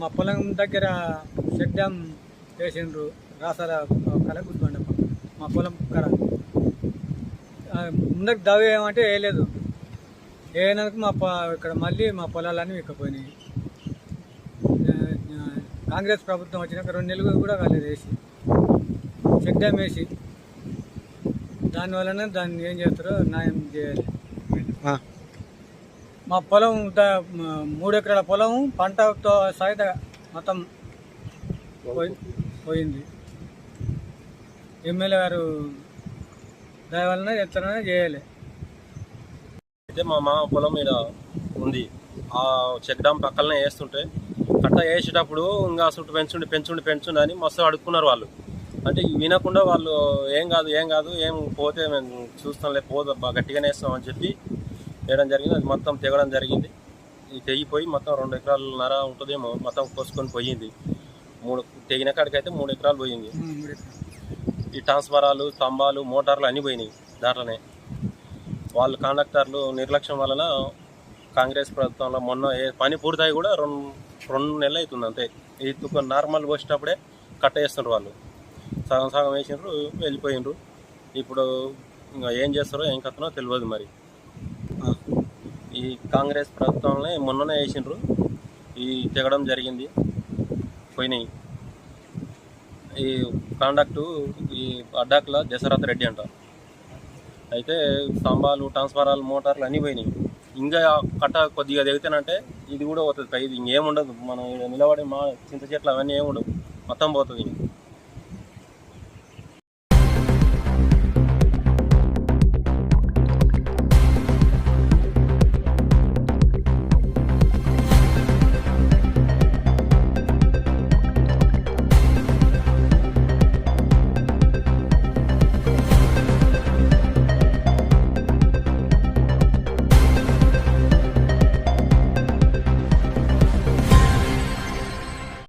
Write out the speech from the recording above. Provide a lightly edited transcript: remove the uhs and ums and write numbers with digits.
మా పొలం దగ్గర చెక్ డ్యామ్ వేసిండ్రు రాసాల కల గుర్తుపండప్ప మా పొలం కడ ముందరికి దవ్వ ఏమంటే వేయలేదు. వేయనందుకు ఇక్కడ మళ్ళీ మా పొలాలన్నీ విక్కపోయినాయి. కాంగ్రెస్ ప్రభుత్వం వచ్చినాక 2 నెలలు కూడా కాలేదు వేసి చెక్ డ్యామ్ వేసి. దానివల్లనే దాన్ని ఏం చేస్తారో న్యాయం చేయాలి. మా పొలం 3 ఎకరాల పొలం పంటతో సహిత మొత్తం పోయింది. ఎమ్మెల్యే గారు దాని వలన ఎత్తనే చేయాలి. అయితే మా మామ పొలం మీద ఉంది. ఆ చెక్ డ్యామ్ పక్కనే వేస్తుంటే కట్ట వేసేటప్పుడు ఇంకా చుట్టూ పెంచుండి అని మస్తు అడుక్కున్నారు వాళ్ళు. అంటే వినకుండా వాళ్ళు ఏం కాదు ఏం పోతే మేము చూస్తాంలే గట్టిగానే వేస్తామని చెప్పి వేయడం జరిగింది. అది మొత్తం తెగడం జరిగింది. ఇది తెగిపోయి మొత్తం 2 ఎకరాలన్నర ఉంటుందేమో మొత్తం కోసుకొని పోయింది. 3 తెగిన కాడికైతే 3 ఎకరాలు పోయింది. ఈ ట్రాన్స్ఫారాలు, స్తంభాలు, మోటార్లు అన్నీ పోయినాయి దాంట్లోనే. వాళ్ళు కాంట్రాక్టర్లు నిర్లక్ష్యం వలన కాంగ్రెస్ ప్రభుత్వంలో మొన్న పని పూర్తయి కూడా 2 నెలలు అవుతుంది అంతే. ఇది నార్మల్ పోసేటప్పుడే కట్ట వేస్తుండ్రు వాళ్ళు. సగం వేసిండ్రు, వెళ్ళిపోయిండ్రు. ఇప్పుడు ఇంకా ఏం చేస్తారో ఏం కథనో తెలియదు. మరి ఈ కాంగ్రెస్ ప్రభుత్వంలో మొన్ననే వేసిండ్రు, ఈ తెగడం జరిగింది, పోయినాయి. ఈ కాండక్టు ఈ అడ్డాకుల దశరథ రెడ్డి అంట. అయితే స్తంభాలు, ట్రాన్స్ఫారాలు, మోటార్లు అన్నీ పోయినాయి. ఇంకా కట్ట కొద్దిగా దిగుతానంటే ఇది కూడా పోతుంది. ఇది ఇంకేముండదు. మనం నిలబడి చింత చెట్లు అవన్నీ ఏముండవు, మొత్తం పోతుంది.